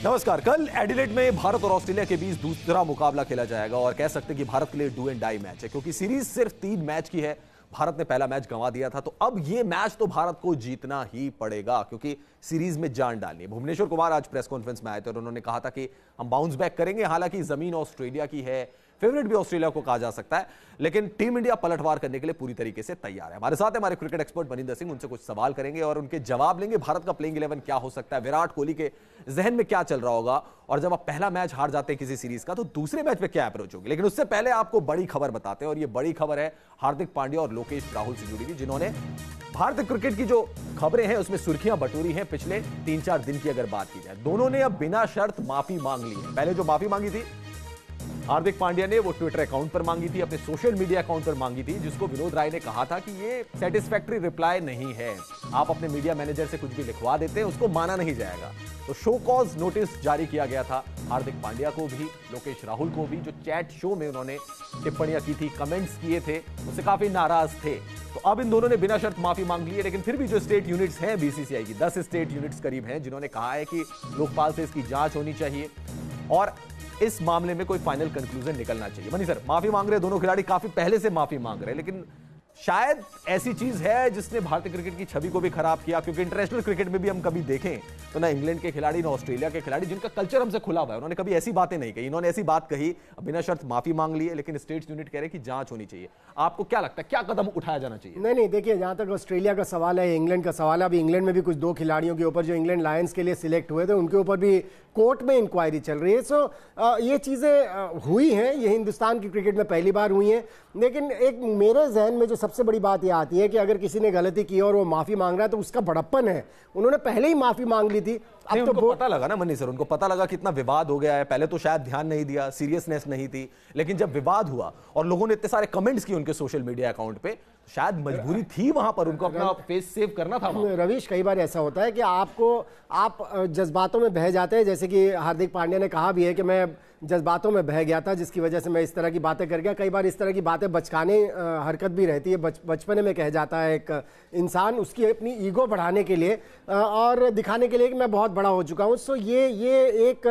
नमस्कार। कल एडिलेड में भारत और ऑस्ट्रेलिया के बीच दूसरा मुकाबला खेला जाएगा और कह सकते हैं कि भारत के लिए डू एंड डाई मैच है, क्योंकि सीरीज सिर्फ 3 मैच की है। भारत ने पहला मैच गंवा दिया था, तो अब यह मैच तो भारत को जीतना ही पड़ेगा, क्योंकि सीरीज में जान डालनी है। भुवनेश्वर कुमार आज प्रेस कॉन्फ्रेंस में आए थे और उन्होंने कहा था कि हम बाउंस बैक करेंगे। हालांकि जमीन ऑस्ट्रेलिया की है, फेवरेट भी ऑस्ट्रेलिया को कहा जा सकता है, लेकिन टीम इंडिया पलटवार करने के लिए पूरी तरीके से तैयार है। हमारे साथ है हमारे क्रिकेट एक्सपर्ट मनिंदर सिंह, उनसे कुछ सवाल करेंगे और उनके जवाब लेंगे। भारत का प्लेइंग 11 क्या हो सकता है, विराट कोहली के जहन में क्या चल रहा होगा, और जब आप पहला मैच हार जाते हैं किसी सीरीज का तो दूसरे मैच में क्या अप्रोच होगी। लेकिन उससे पहले आपको बड़ी खबर बताते हैं, और ये बड़ी खबर है हार्दिक पांड्या और लोकेश राहुल से जुड़ी हुई, जिन्होंने भारतीय क्रिकेट की जो खबरें हैं उसमें सुर्खियां बटोरी हैं पिछले 3-4 दिन की। अगर बात की जाए, दोनों ने अब बिना शर्त माफी मांग ली है। पहले जो माफी मांगी थी हार्दिक पांड्या ने, वो ट्विटर अकाउंट पर मांगी थी, अपने सोशल मीडिया अकाउंट पर मांगी थी, जिसको विनोद राय ने कहा था कि ये सेटिस्फैक्टरी रिप्लाई नहीं है। आप अपने मीडिया मैनेजर से कुछ भी लिखवा देते हैं, उसको माना नहीं जाएगा। तो शो कॉज नोटिस जारी किया गया था हार्दिक पांड्या को भी, लोकेश राहुल को भी, जो चैट शो में उन्होंने टिप्पणियां की थी, कमेंट्स किए थे, उससे काफी नाराज थे। तो अब इन दोनों ने बिना शर्त माफी मांग ली है। लेकिन फिर भी जो स्टेट यूनिट्स हैं बीसीसीआई की, 10 स्टेट यूनिट्स करीब हैं, जिन्होंने कहा है कि लोकपाल से इसकी जांच होनी चाहिए और इस मामले में कोई फाइनल कंक्लूजन निकलना चाहिए। मनी सर, माफी मांग रहे दोनों खिलाड़ी, काफी पहले से माफी मांग रहे हैं, लेकिन शायद ऐसी चीज है जिसने भारतीय क्रिकेट की छवि को भी खराब किया, क्योंकि इंटरनेशनल क्रिकेट में भी हम कभी देखें तो ना इंग्लैंड के खिलाड़ी ना ऑस्ट्रेलिया के खिलाड़ी, जिनका कल्चर हमसे खुला हुआ है, उन्होंने कभी ऐसी बातें नहीं कही। इन्होंने ऐसी बात कही, बिना शर्त माफी मांग ली है, लेकिन स्टेट्स यूनिट कह रहे कि जांच होनी चाहिए। आपको क्या लगता है, क्या कदम उठाया जाना चाहिए? नहीं, देखिए, जहां तक ऑस्ट्रेलिया का सवाल है, इंग्लैंड का सवाल है, अभी इंग्लैंड में भी कुछ 2 खिलाड़ियों के ऊपर जो इंग्लैंड लायंस के लिए सिलेक्ट हुए थे, उनके ऊपर भी कोर्ट में इंक्वायरी चल रही है। सो ये चीजें हुई हैं, ये हिंदुस्तान की क्रिकेट में पहली बार हुई हैं। लेकिन एक मेरे जहन में जो सबसे बड़ी बात यह आती है कि अगर किसी ने गलती की और वो माफी मांग रहा है तो उसका बड़प्पन है। उन्होंने पहले ही माफी मांग ली थी। अब तो उनको पता लगा ना मनी सर, उनको पता लगा कितना विवाद हो गया है। पहले तो शायद ध्यान नहीं दिया, सीरियसनेस नहीं थी, लेकिन जब विवाद हुआ और लोगों ने इतने सारे कमेंट्स किए उनके सोशल मीडिया अकाउंट पे, शायद मजबूरी थी वहां पर, उनको अपना फेस सेव करना था। रवीश, कई बार ऐसा होता है कि आप जज्बातों में बह जाते हैं, जैसे कि हार्दिक पांड्या ने कहा भी है कि मैं जज्बातों में बह गया था, जिसकी वजह से मैं इस तरह की बातें कर गया। कई बार इस तरह की बातें बचकाने हरकत भी रहती है, बचपने में कह जाता है एक इंसान, उसकी अपनी ईगो बढ़ाने के लिए और दिखाने के लिए कि मैं बहुत बड़ा हो चुका हूं। सो ये एक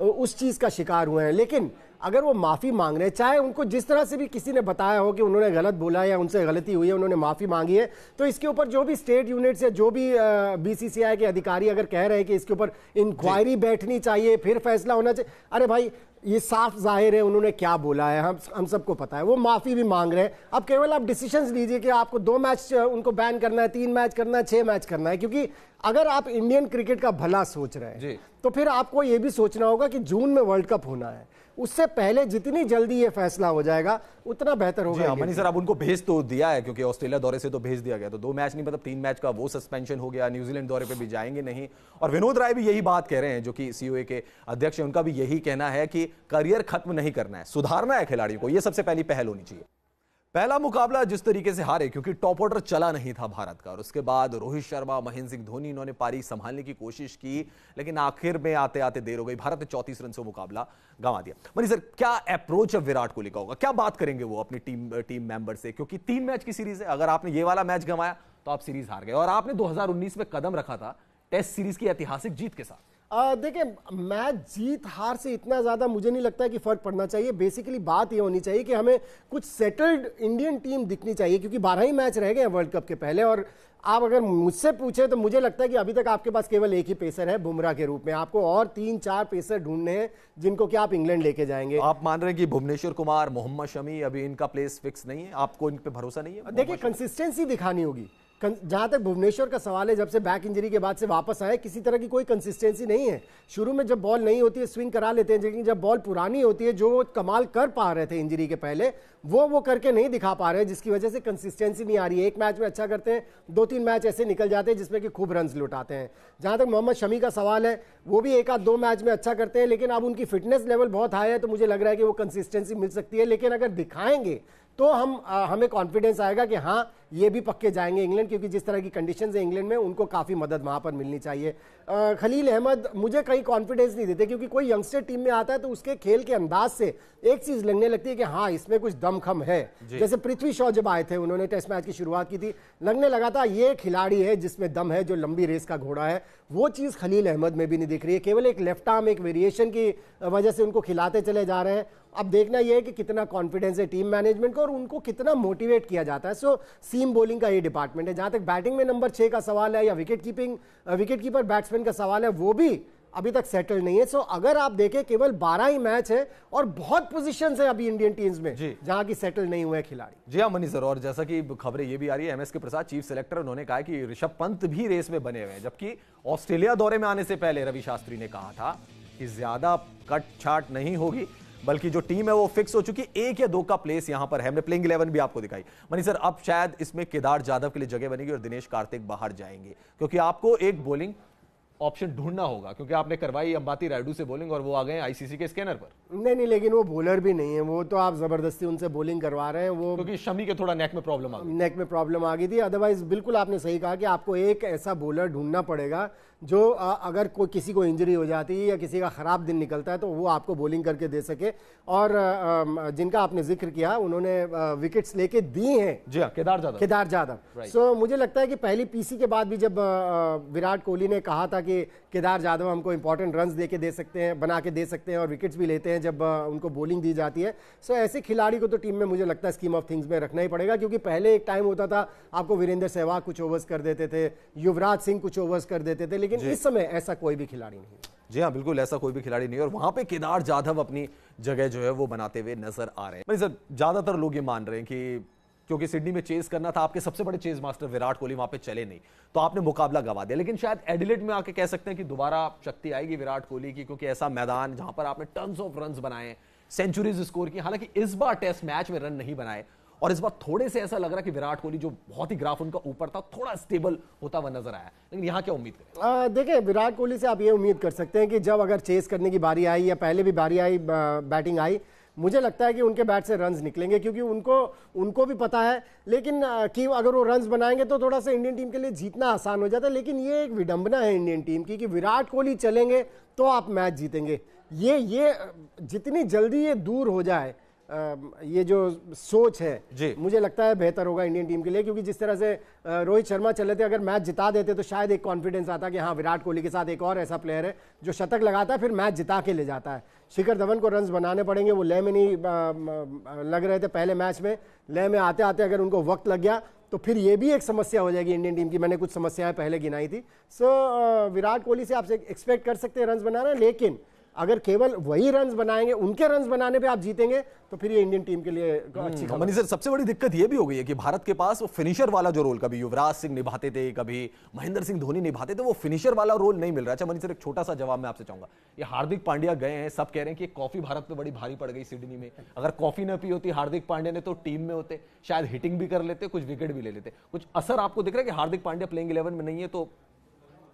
उस चीज का शिकार हुए हैं। लेकिन अगर वो माफी मांग रहे हैं, चाहे उनको जिस तरह से भी किसी ने बताया हो कि उन्होंने गलत बोला या उनसे गलती हुई है, उन्होंने माफी मांगी है, तो इसके ऊपर जो भी स्टेट यूनिट्स या जो भी बीसीसीआई के अधिकारी अगर कह रहे हैं कि इसके ऊपर इंक्वायरी बैठनी चाहिए, फिर फैसला होना चाहिए, अरे भाई, ये साफ जाहिर है उन्होंने क्या बोला है, हम सबको पता है। वो माफी भी मांग रहे हैं। अब केवल आप डिसीजंस लीजिए कि आपको 2 मैच उनको बैन करना है, 3 मैच करना है, 6 मैच करना है, क्योंकि अगर आप इंडियन क्रिकेट का भला सोच रहे हैं तो फिर आपको ये भी सोचना होगा कि जून में वर्ल्ड कप होना है, उससे पहले जितनी जल्दी ये फैसला हो जाएगा उतना बेहतर होगा। मनी सर, अब उनको भेज तो दिया है, क्योंकि ऑस्ट्रेलिया दौरे से तो भेज दिया गया, तो 2 मैच नहीं मतलब 3 मैच का वो सस्पेंशन हो गया। न्यूजीलैंड दौरे पे भी जाएंगे नहीं, और विनोद राय भी यही बात कह रहे हैं, जो कि सीओए के अध्यक्ष हैं, उनका भी यही कहना है कि करियर खत्म नहीं करना है, सुधारना है खिलाड़ियों को, ये सबसे पहली पहल होनी चाहिए। पहला मुकाबला जिस तरीके से हारे, क्योंकि टॉप ऑर्डर चला नहीं था भारत का, और उसके बाद रोहित शर्मा, महेंद्र सिंह धोनी, इन्होंने पारी संभालने की कोशिश की, लेकिन आखिर में आते आते देर हो गई। भारत ने 34 रन से मुकाबला गंवा दिया। मनी सर, क्या अप्रोच अब विराट कोहली का होगा, क्या बात करेंगे वो अपनी टीम मेंबर से, क्योंकि 3 मैच की सीरीज है। अगर आपने ये वाला मैच गंवाया तो आप सीरीज हार गए, और आपने 2019 में कदम रखा था टेस्ट सीरीज की ऐतिहासिक जीत के साथ। देखिए, मैच जीत हार से इतना ज्यादा मुझे नहीं लगता है कि फर्क पड़ना चाहिए। बेसिकली बात यह होनी चाहिए कि हमें कुछ सेटल्ड इंडियन टीम दिखनी चाहिए, क्योंकि 12 ही मैच रह गए हैं वर्ल्ड कप के पहले। और आप अगर मुझसे पूछे तो मुझे लगता है कि अभी तक आपके पास केवल एक ही पेसर है बुमराह के रूप में, आपको और 3-4 पेसर ढूंढने हैं जिनको कि आप इंग्लैंड लेके जाएंगे। आप मान रहे हैं कि भुवनेश्वर कुमार, मोहम्मद शमी, अभी इनका प्लेस फिक्स नहीं है, आपको इन पे भरोसा नहीं है? देखिए, कंसिस्टेंसी दिखानी होगी। जहां तक भुवनेश्वर का सवाल है, जब से बैक इंजरी के बाद से वापस आए, किसी तरह की कोई कंसिस्टेंसी नहीं है। शुरू में जब बॉल नहीं होती है स्विंग करा लेते हैं, लेकिन जब बॉल पुरानी होती है, जो कमाल कर पा रहे थे इंजरी के पहले, वो करके नहीं दिखा पा रहे, जिसकी वजह से कंसिस्टेंसी नहीं आ रही है। एक मैच में अच्छा करते हैं, 2-3 मैच ऐसे निकल जाते हैं जिसमें कि खूब रन लुटाते हैं। जहां तक मोहम्मद शमी का सवाल है, वो भी 1-2 मैच में अच्छा करते हैं, लेकिन अब उनकी फिटनेस लेवल बहुत हाई है, तो मुझे लग रहा है कि वो कंसिस्टेंसी मिल सकती है। लेकिन अगर दिखाएंगे तो हमें कॉन्फिडेंस आएगा कि हाँ ये भी पक्के जाएंगे इंग्लैंड, क्योंकि जिस तरह की कंडीशंस है इंग्लैंड में, उनको काफी मदद वहां पर मिलनी चाहिए। खलील अहमद मुझे कहीं कॉन्फिडेंस नहीं देते, क्योंकि कोई यंगस्टर टीम में आता है तो उसके खेल के अंदाज से एक चीज लगने लगती है कि हाँ इसमें कुछ दमखम है। जैसे पृथ्वी शॉ जब आए थे, उन्होंने टेस्ट मैच की शुरुआत की थी, लगने लगा था ये खिलाड़ी है जिसमें दम है, जो लंबी रेस का घोड़ा है। वो चीज खलील अहमद में भी नहीं दिख रही है, केवल एक लेफ्ट आर्म, एक वेरिएशन की वजह से उनको खिलाते चले जा रहे हैं। अब देखना यह है कि कितना कॉन्फिडेंस है टीम मैनेजमेंट को और उनको कितना मोटिवेट किया जाता है। सो सीम बॉलिंग का ये डिपार्टमेंट है। जहां तक बैटिंग में नंबर 6 का सवाल है या विकेट कीपर बैट्समैन का सवाल है, वो भी अभी तक सेटल नहीं है। सो अगर आप देखें केवल 12 ही मैच है और बहुत पोजीशंस है अभी इंडियन टीम्स में जहां की सेटल नहीं हुए खिलाड़ी। जी हाँ मनी सर, और जैसा कि खबरें ये भी आ रही है, एमएस के प्रसाद चीफ सेलेक्टर, उन्होंने कहा कि ऋषभ पंत भी रेस में बने हुए हैं, जबकि ऑस्ट्रेलिया दौरे में आने से पहले रवि शास्त्री ने कहा था कि ज्यादा कट छाट नहीं होगी, बल्कि जो टीम है वो फिक्स हो चुकी, 1 या 2 का प्लेस यहां पर है। हमने प्लेइंग 11 भी आपको दिखाई मनी सर। अब शायद इसमें केदार जाधव के लिए जगह बनेगी और दिनेश कार्तिक बाहर जाएंगे, क्योंकि आपको एक बॉलिंग ऑप्शन ढूंढना होगा, क्योंकि आपने करवाई अंबाती रायडू से बॉलिंग और वो आ गए आईसीसी के स्कैनर पर। नहीं, लेकिन वो बॉलर भी नहीं है, वो तो आप जबरदस्ती उनसे बॉलिंग करवा रहे हैं। वो क्योंकि शमी के थोड़ा नेक में प्रॉब्लम आ गई थी। अदरवाइज बिल्कुल आपने सही कहा कि आपको एक ऐसा बॉलर ढूंढना पड़ेगा जो अगर कोई किसी को इंजरी हो जाती है या किसी का खराब दिन निकलता है तो वो आपको बॉलिंग करके दे सके। और जिनका आपने जिक्र किया, उन्होंने विकेट्स लेके दी हैं। जी हाँ, केदार जाधव। सो मुझे लगता है कि पहली पीसी के बाद भी जब विराट कोहली ने कहा था कि केदार जाधव हमको इंपॉर्टेंट रन्स दे सकते हैं, बना के दे सकते हैं और विकेट्स भी लेते हैं जब उनको बॉलिंग दी जाती है। सो ऐसे खिलाड़ी को तो टीम में मुझे लगता है स्कीम ऑफ थिंग्स में रखना ही पड़ेगा, क्योंकि पहले एक टाइम होता था आपको वीरेंद्र सहवाग कुछ ओवर्स कर देते थे, युवराज सिंह कुछ ओवर्स कर देते थे, लेकिन इस समय ऐसा कोई भी खिलाड़ी नहीं। जी हाँ बिल्कुल, ऐसा कोई भी खिलाड़ी नहीं, और वहां पे केदार जाधव अपनी जगह जो है वो बनाते हुए नजर आ रहे हैं। सर ज्यादातर लोग ये मान रहे हैं कि क्योंकि सिडनी में चेस करना था, आपके सबसे बड़े चेस मास्टर विराट कोहली वहां पे चले नहीं, तो आपने मुकाबला गवा दिया, लेकिन शायद एडिलेड में आके कह सकते हैं कि दोबारा शक्ति आएगी विराट कोहली की, क्योंकि ऐसा मैदान जहां पर आपने टन्स ऑफ रन्स बनाए, सेंचुरीज स्कोर की। हालांकि इस बार टेस्ट मैच में रन नहीं बनाए, और इस बार थोड़े से ऐसा लग रहा कि विराट कोहली जो बहुत ही ग्राफ उनका ऊपर था, थोड़ा स्टेबल होता हुआ नजर आया, लेकिन यहां क्या उम्मीद करें? देखिए, विराट कोहली से आप ये उम्मीद कर सकते हैं कि जब अगर चेस करने की बारी आई या पहले भी बारी आई, बैटिंग आई, मुझे लगता है कि उनके बैट से रन्स निकलेंगे, क्योंकि उनको भी पता है लेकिन कि अगर वो रन्स बनाएंगे तो थोड़ा सा इंडियन टीम के लिए जीतना आसान हो जाता है। लेकिन ये एक विडंबना है इंडियन टीम की कि विराट कोहली चलेंगे तो आप मैच जीतेंगे। ये जितनी जल्दी ये दूर हो जाए, ये जो सोच है, मुझे लगता है बेहतर होगा इंडियन टीम के लिए, क्योंकि जिस तरह से रोहित शर्मा चले थे, अगर मैच जिता देते तो शायद एक कॉन्फिडेंस आता कि हाँ विराट कोहली के साथ एक और ऐसा प्लेयर है जो शतक लगाता है फिर मैच जिता के ले जाता है। शिखर धवन को रन्स बनाने पड़ेंगे, वो लय में नहीं लग रहे थे पहले मैच में। लय में आते आते अगर उनको वक्त लग गया तो फिर ये भी एक समस्या हो जाएगी इंडियन टीम की। मैंने कुछ समस्याएं पहले गिनाई थी। सो विराट कोहली से आपसे एक्सपेक्ट कर सकते हैं रन्स बनाना, लेकिन अगर केवल वही रन्स बनाएंगे, उनके रन्स बनाने पे आप जीतेंगे, तो फिर ये इंडियन टीम के लिए अच्छी खबर। मनी सर, सबसे बड़ी दिक्कत ये भी हो गई है कि भारत के पास वो फिनिशर वाला जो रोल कभी युवराज सिंह निभाते थे, कभी महेंद्र सिंह धोनी निभाते थे, वो फिनिशर वाला रोल नहीं मिल रहा है। अच्छा मनी सर, एक छोटा सा जवाब मैं आपसे चाहूंगा, ये हार्दिक पांड्या गए हैं, सब कह रहे हैं कि कॉफी भारत पे बड़ी भारी पड़ गई सिडनी में, अगर कॉफी न पी होती हार्दिक पांड्या ने तो टीम में होते, शायद हिटिंग भी कर लेते, कुछ विकेट भी ले लेते। कुछ असर आपको दिख रहा है कि हार्दिक पांड्या प्लेइंग 11 में नहीं है तो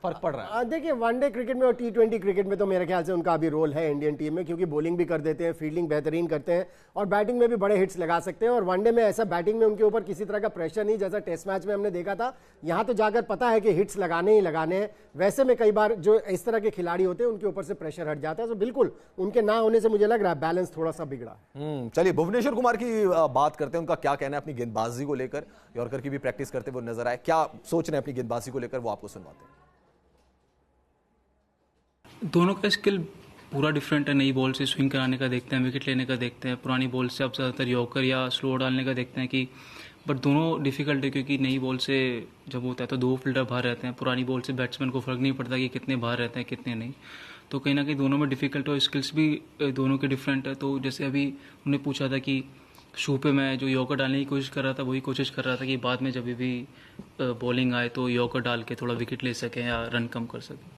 फर्क पड़ रहा है? देखिए, वनडे क्रिकेट में और T20 क्रिकेट में तो मेरे ख्याल से उनका अभी रोल है इंडियन टीम में, क्योंकि बॉलिंग भी कर देते हैं, फील्डिंग बेहतरीन करते हैं और बैटिंग में भी बड़े हिट्स लगा सकते हैं। और वनडे में ऐसा बैटिंग में उनके ऊपर किसी तरह का प्रेशर नहीं, जैसा टेस्ट मैच में हमने देखा था। यहाँ तो जाकर पता है कि हिट्स लगाने ही लगाने हैं। वैसे में कई बार जो इस तरह के खिलाड़ी होते हैं उनके ऊपर से प्रेशर हट जाता है। तो बिल्कुल उनके ना होने से मुझे लग रहा है बैलेंस थोड़ा सा बिगड़ा है। चलिए भुवनेश्वर कुमार की बात करते हैं, उनका क्या कहना है अपनी गेंदबाजी को लेकर। यॉर्कर की भी प्रैक्टिस करते हुए नजर आए, क्या सोच रहे हैं अपनी गेंदबाजी को लेकर, वो आपको सुनवाते हैं। दोनों का स्किल पूरा डिफरेंट है। नई बॉल से स्विंग कराने का देखते हैं, विकेट लेने का देखते हैं। पुरानी बॉल से अब ज़्यादातर यॉर्कर या स्लो डालने का देखते हैं कि, बट दोनों डिफिकल्ट है, क्योंकि नई बॉल से जब होता है तो 2 फील्डर बाहर रहते हैं। पुरानी बॉल से बैट्समैन को फर्क नहीं पड़ता कि कितने बाहर रहते हैं कितने नहीं। तो कहीं ना कहीं दोनों में डिफिकल्ट और स्किल्स भी दोनों के डिफरेंट है। तो जैसे अभी उन्होंने पूछा था कि शू पे मैं जो यॉर्कर डालने की कोशिश कर रहा था, वही कोशिश कर रहा था कि बाद में जब भी बॉलिंग आए तो यॉर्कर डाल के थोड़ा विकेट ले सकें या रन कम कर सकें।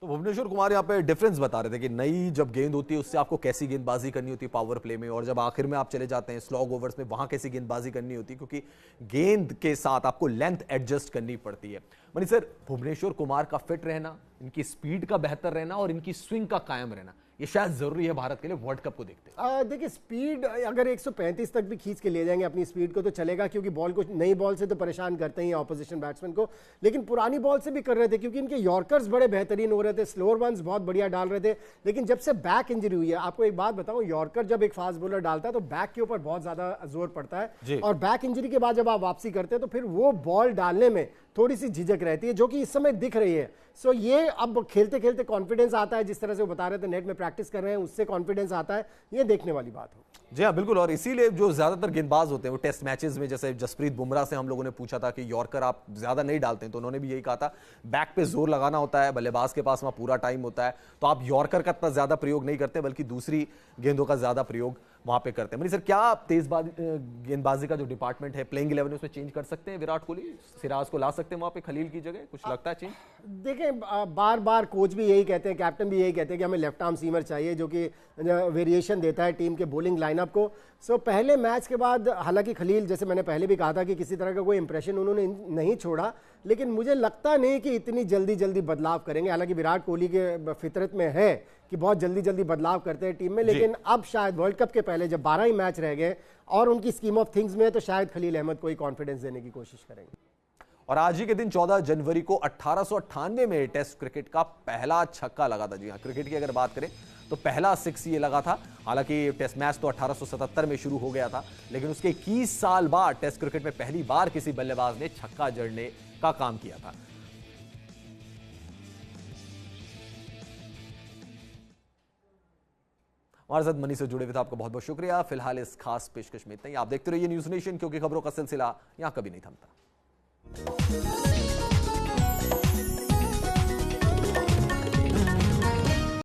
तो भुवनेश्वर कुमार यहाँ पे डिफरेंस बता रहे थे कि नई जब गेंद होती है उससे आपको कैसी गेंदबाजी करनी होती है पावर प्ले में, और जब आखिर में आप चले जाते हैं स्लॉग ओवर्स में, वहां कैसी गेंदबाजी करनी होती है, क्योंकि गेंद के साथ आपको लेंथ एडजस्ट करनी पड़ती है। मनी सर, भुवनेश्वर कुमार का फिट रहना, इनकी स्पीड का बेहतर रहना और इनकी स्विंग का कायम रहना, ये शायद जरूरी है भारत के लिए वर्ल्ड कप को देखते हैं। देखिए स्पीड अगर 135 तक भी खींच के ले जाएंगे अपनी स्पीड को तो चलेगा, क्योंकि बॉल को नई बॉल से तो परेशान करते ही ऑपोजिशन बैट्समैन को, लेकिन पुरानी बॉल से भी कर रहे थे क्योंकि इनके यॉर्कर्स बड़े बेहतरीन हो रहे थे, स्लोअर वंस बहुत बढ़िया डाल रहे थे। लेकिन जब से बैक इंजरी हुई है, आपको एक बात बताऊं, यॉर्कर जब एक फास्ट बॉलर डालता है तो बैक के ऊपर बहुत ज्यादा जोर पड़ता है, और बैक इंजरी के बाद जब आप वापसी करते हैं तो फिर वो बॉल डालने में थोड़ी सी झिझक रहती है, जो कि इस समय दिख रही है। सो ये अब खेलते खेलते कॉन्फिडेंस आता है, जिस तरह से वो बता रहे थे नेट में प्रैक्टिस कर रहे हैं उससे कॉन्फिडेंस आता है, ये देखने वाली बात हो। जी हाँ बिल्कुल, और इसीलिए जो ज्यादातर गेंदबाज होते हैं वो टेस्ट मैचेस में, जैसे जसप्रीत बुमराह से हम लोगों ने पूछा था कि यॉर्कर आप ज्यादा नहीं डालते हैं, तो उन्होंने भी यही कहा था बैक पे जोर लगाना होता है, बल्लेबाज के पास वहां पूरा टाइम होता है, तो आप यॉर्कर का इतना ज्यादा प्रयोग नहीं करते बल्कि दूसरी गेंदों का ज्यादा प्रयोग वहां पे करते हैं। मनी सर, क्या आप गेंदबाजी का जो डिपार्टमेंट है प्लेइंग 11 उसमें चेंज कर सकते हैं? विराट कोहली सिराज को ला सकते हैं वहां पे खलील की जगह, कुछ लगता है चेंज? देखें बार बार कोच भी यही कहते हैं, कैप्टन भी यही कहते हैं कि हमें लेफ्ट आर्म सीमर चाहिए जो कि वेरिएशन देता है टीम के बॉलिंग लाइनअप को। सो पहले मैच के बाद हालांकि खलील, जैसे मैंने पहले भी कहा था कि किसी तरह का कोई इंप्रेशन उन्होंने नहीं छोड़ा, लेकिन मुझे लगता नहीं कि इतनी जल्दी बदलाव करेंगे। हालांकि विराट कोहली के फितरत में है कि बहुत जल्दी बदलाव करते हैं टीम में, लेकिन अब शायद वर्ल्ड कप के पहले जब 12 ही मैच रह गए और उनकी स्कीम ऑफ थिंग्स में है, तो शायद खलील अहमद को ही कॉन्फिडेंस देने की कोशिश करेंगे। और आज ही के दिन 14 जनवरी को 1898 में टेस्ट क्रिकेट का पहला छक्का लगा था। जी हाँ, क्रिकेट की अगर बात करें तो पहला 6 ये लगा था। हालांकि टेस्ट मैच तो 1877 में शुरू हो गया था, लेकिन उसके 21 साल बाद टेस्ट क्रिकेट में पहली बार किसी बल्लेबाज ने छक्का जड़ने का काम किया था। हमारे साथ मनी से जुड़े हुए थे, आपका बहुत बहुत शुक्रिया। फिलहाल इस खास पेशकश में इतना ही। आप देखते रहिए न्यूज नेशन, क्योंकि खबरों का सिलसिला यहां कभी नहीं थमता।